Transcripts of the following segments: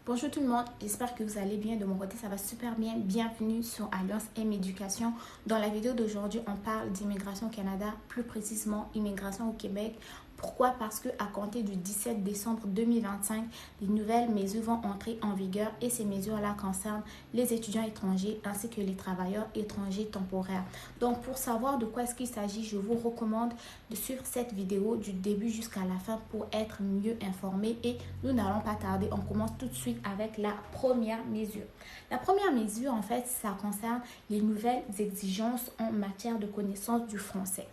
Bonjour tout le monde, j'espère que vous allez bien. De mon côté, ça va super bien. Bienvenue sur Alliance M Éducation. Dans la vidéo d'aujourd'hui, on parle d'immigration au Canada, plus précisément immigration au Québec. Pourquoi? Parce que à compter du 17 décembre 2025, les nouvelles mesures vont entrer en vigueur et ces mesures-là concernent les étudiants étrangers ainsi que les travailleurs étrangers temporaires. Donc pour savoir de quoi est-ce qu'il s'agit, je vous recommande de suivre cette vidéo du début jusqu'à la fin pour être mieux informé et nous n'allons pas tarder. On commence tout de suite avec la première mesure. La première mesure, en fait, ça concerne les nouvelles exigences en matière de connaissance du français.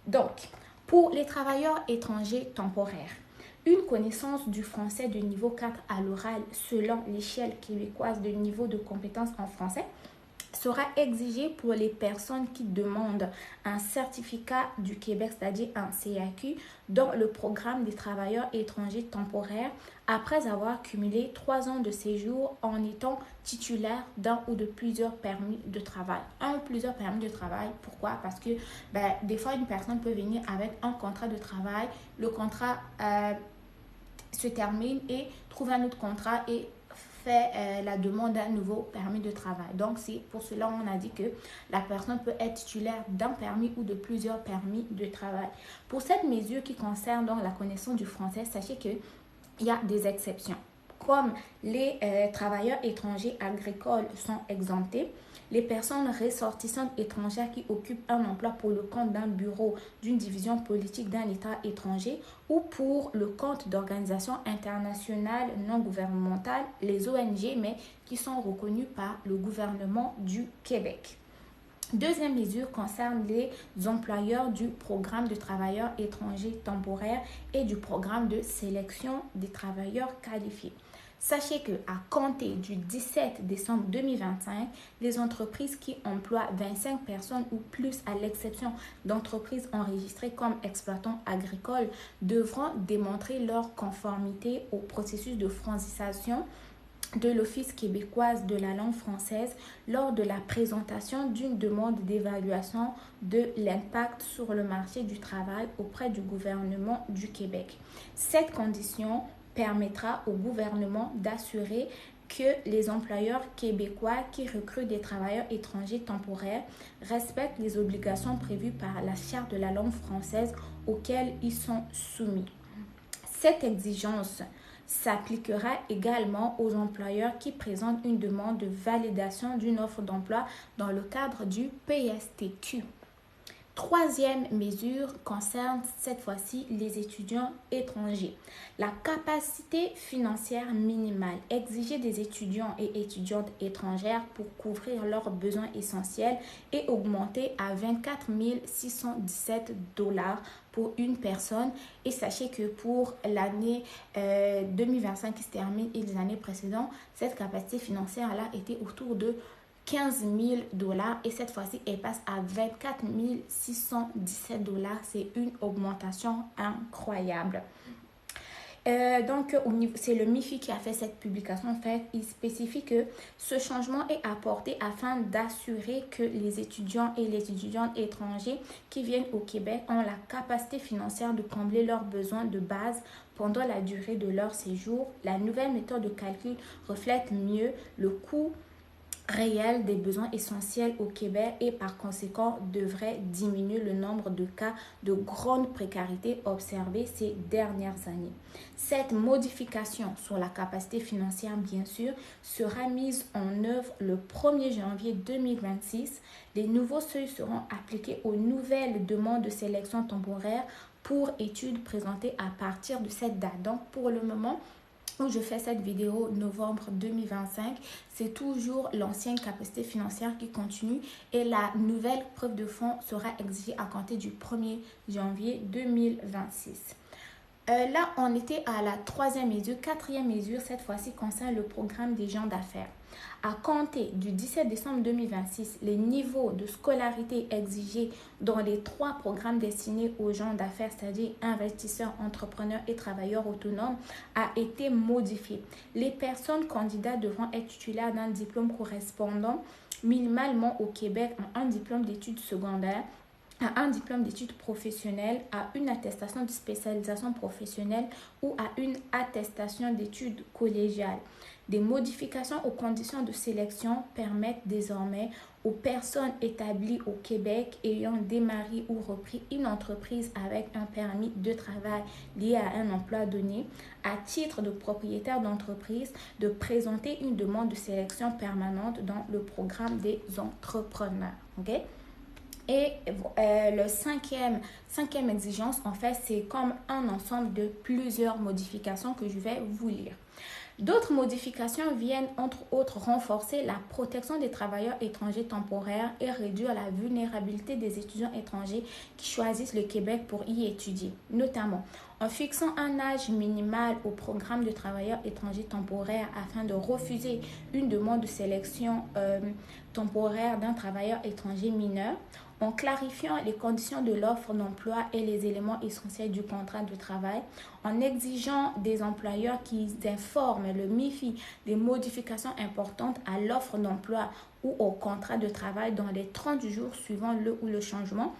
Donc, pour les travailleurs étrangers temporaires, une connaissance du français de niveau 4 à l'oral selon l'échelle québécoise de niveau de compétence en français sera exigée pour les personnes qui demandent un certificat du Québec, c'est-à-dire un CAQ, dans le programme des travailleurs étrangers temporaires après avoir cumulé 3 ans de séjour en étant titulaire d'un ou de plusieurs permis de travail. Un ou plusieurs permis de travail, pourquoi? Parce que des fois, une personne peut venir avec un contrat de travail, le contrat se termine et trouve un autre contrat et fait la demande d'un nouveau permis de travail. Donc, c'est pour cela on a dit que la personne peut être titulaire d'un permis ou de plusieurs permis de travail. Pour cette mesure qui concerne donc la connaissance du français, sachez qu'il y a des exceptions. Comme les travailleurs étrangers agricoles sont exemptés, les personnes ressortissantes étrangères qui occupent un emploi pour le compte d'un bureau, d'une division politique d'un État étranger ou pour le compte d'organisations internationales non gouvernementales, les ONG, mais qui sont reconnues par le gouvernement du Québec. Deuxième mesure concerne les employeurs du programme de travailleurs étrangers temporaires et du programme de sélection des travailleurs qualifiés. Sachez qu'à compter du 17 décembre 2025, les entreprises qui emploient 25 personnes ou plus, à l'exception d'entreprises enregistrées comme exploitants agricoles, devront démontrer leur conformité au processus de francisation de l'Office québécoise de la langue française lors de la présentation d'une demande d'évaluation de l'impact sur le marché du travail auprès du gouvernement du Québec. Cette condition permettra au gouvernement d'assurer que les employeurs québécois qui recrutent des travailleurs étrangers temporaires respectent les obligations prévues par la Charte de la langue française auxquelles ils sont soumis. Cette exigence s'appliquera également aux employeurs qui présentent une demande de validation d'une offre d'emploi dans le cadre du PSTQ. Troisième mesure concerne cette fois-ci les étudiants étrangers. La capacité financière minimale exigée des étudiants et étudiantes étrangères pour couvrir leurs besoins essentiels est augmentée à 24 617 $ pour une personne. Et sachez que pour l'année 2025 qui se termine et les années précédentes, cette capacité financière-là était autour de 15 000 $ et cette fois-ci elle passe à 24 617 $. C'est une augmentation incroyable. Donc, c'est le MIFI qui a fait cette publication. En fait, il spécifie que ce changement est apporté afin d'assurer que les étudiants et les étudiantes étrangers qui viennent au Québec ont la capacité financière de combler leurs besoins de base pendant la durée de leur séjour. La nouvelle méthode de calcul reflète mieux le coût réel des besoins essentiels au Québec et par conséquent devrait diminuer le nombre de cas de grande précarité observés ces dernières années. Cette modification sur la capacité financière, bien sûr, sera mise en œuvre le 1er janvier 2026. Les nouveaux seuils seront appliqués aux nouvelles demandes de sélection temporaire pour études présentées à partir de cette date. Donc, pour le moment, où je fais cette vidéo novembre 2025, c'est toujours l'ancienne capacité financière qui continue et la nouvelle preuve de fonds sera exigée à compter du 1er janvier 2026. Là, on était à la troisième mesure. Quatrième mesure, cette fois-ci, concerne le programme des gens d'affaires. À compter du 17 décembre 2026, les niveaux de scolarité exigés dans les 3 programmes destinés aux gens d'affaires, c'est-à-dire investisseurs, entrepreneurs et travailleurs autonomes, a été modifié. Les personnes candidates devront être titulaires d'un diplôme correspondant minimalement au Québec à un diplôme d'études secondaires, à un diplôme d'études professionnelles, à une attestation de spécialisation professionnelle ou à une attestation d'études collégiales. Des modifications aux conditions de sélection permettent désormais aux personnes établies au Québec ayant démarré ou repris une entreprise avec un permis de travail lié à un emploi donné, à titre de propriétaire d'entreprise, de présenter une demande de sélection permanente dans le programme des entrepreneurs. Okay? Et le cinquième exigence, en fait, c'est comme un ensemble de plusieurs modifications que je vais vous lire. D'autres modifications viennent entre autres renforcer la protection des travailleurs étrangers temporaires et réduire la vulnérabilité des étudiants étrangers qui choisissent le Québec pour y étudier, notamment en fixant un âge minimal au programme de travailleurs étrangers temporaires afin de refuser une demande de sélection temporaire d'un travailleur étranger mineur, en clarifiant les conditions de l'offre d'emploi et les éléments essentiels du contrat de travail, en exigeant des employeurs qui informent le MIFI des modifications importantes à l'offre d'emploi ou au contrat de travail dans les 30 jours suivant le ou le changement.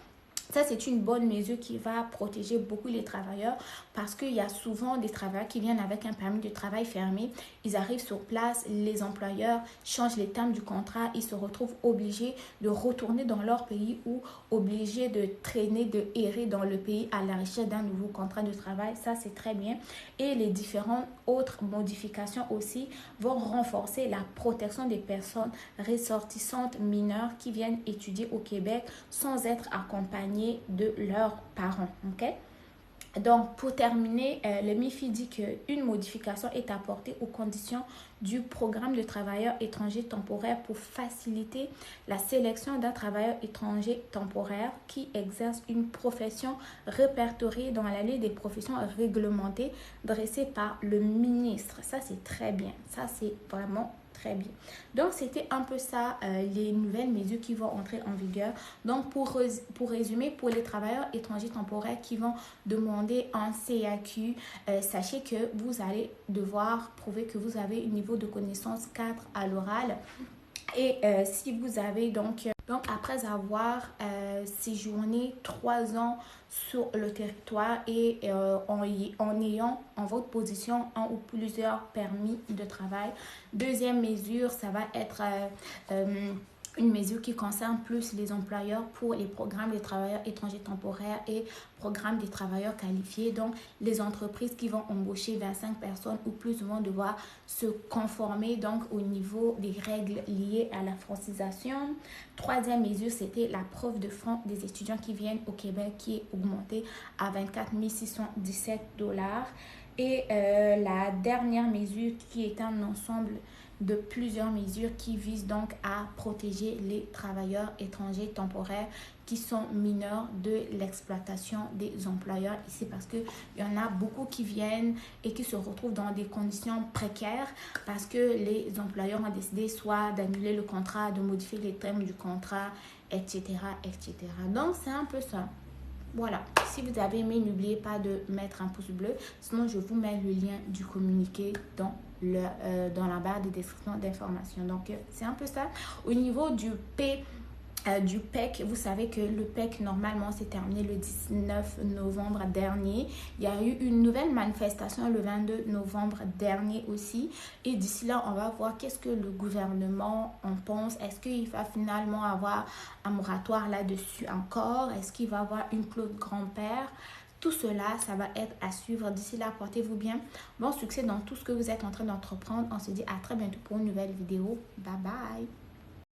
Ça, c'est une bonne mesure qui va protéger beaucoup les travailleurs parce qu'il y a souvent des travailleurs qui viennent avec un permis de travail fermé. Ils arrivent sur place, les employeurs changent les termes du contrat, ils se retrouvent obligés de retourner dans leur pays ou obligés de traîner, de errer dans le pays à la recherche d'un nouveau contrat de travail. Ça, c'est très bien. Et les différentes autres modifications aussi vont renforcer la protection des personnes ressortissantes mineures qui viennent étudier au Québec sans être accompagnées de leurs parents. Okay? Donc, pour terminer, le MIFI dit qu'une modification est apportée aux conditions du programme de travailleurs étrangers temporaires pour faciliter la sélection d'un travailleur étranger temporaire qui exerce une profession répertoriée dans la liste des professions réglementées dressée par le ministre. Ça, c'est très bien. Ça, c'est vraiment très bien. Donc, c'était un peu ça, les nouvelles mesures qui vont entrer en vigueur. Donc, pour résumer, pour les travailleurs étrangers temporaires qui vont demander un CAQ, sachez que vous allez devoir prouver que vous avez un niveau de connaissance 4 à l'oral. Et si vous avez donc après avoir séjourné 3 ans sur le territoire et en ayant en votre position un ou plusieurs permis de travail. Deuxième mesure, ça va être une mesure qui concerne plus les employeurs pour les programmes des travailleurs étrangers temporaires et programmes des travailleurs qualifiés. Donc, les entreprises qui vont embaucher 25 personnes ou plus vont devoir se conformer donc au niveau des règles liées à la francisation. Troisième mesure, c'était la preuve de fonds des étudiants qui viennent au Québec qui est augmentée à 24 617 $. Et la dernière mesure qui est un ensemble de plusieurs mesures qui visent donc à protéger les travailleurs étrangers temporaires qui sont mineurs de l'exploitation des employeurs ici parce qu'il y en a beaucoup qui viennent et qui se retrouvent dans des conditions précaires parce que les employeurs ont décidé soit d'annuler le contrat, de modifier les termes du contrat, etc. etc. Donc, c'est un peu ça. Voilà, si vous avez aimé, n'oubliez pas de mettre un pouce bleu. Sinon, je vous mets le lien du communiqué dans la barre de description d'informations. Donc, c'est un peu ça. Au niveau du PEC, vous savez que le PEC, normalement, s'est terminé le 19 novembre dernier. Il y a eu une nouvelle manifestation le 22 novembre dernier aussi. Et d'ici là, on va voir qu'est-ce que le gouvernement en pense. Est-ce qu'il va finalement avoir un moratoire là-dessus encore? Est-ce qu'il va avoir une clause grand-père? Tout cela, ça va être à suivre. D'ici là, portez-vous bien. Bon succès dans tout ce que vous êtes en train d'entreprendre. On se dit à très bientôt pour une nouvelle vidéo. Bye bye!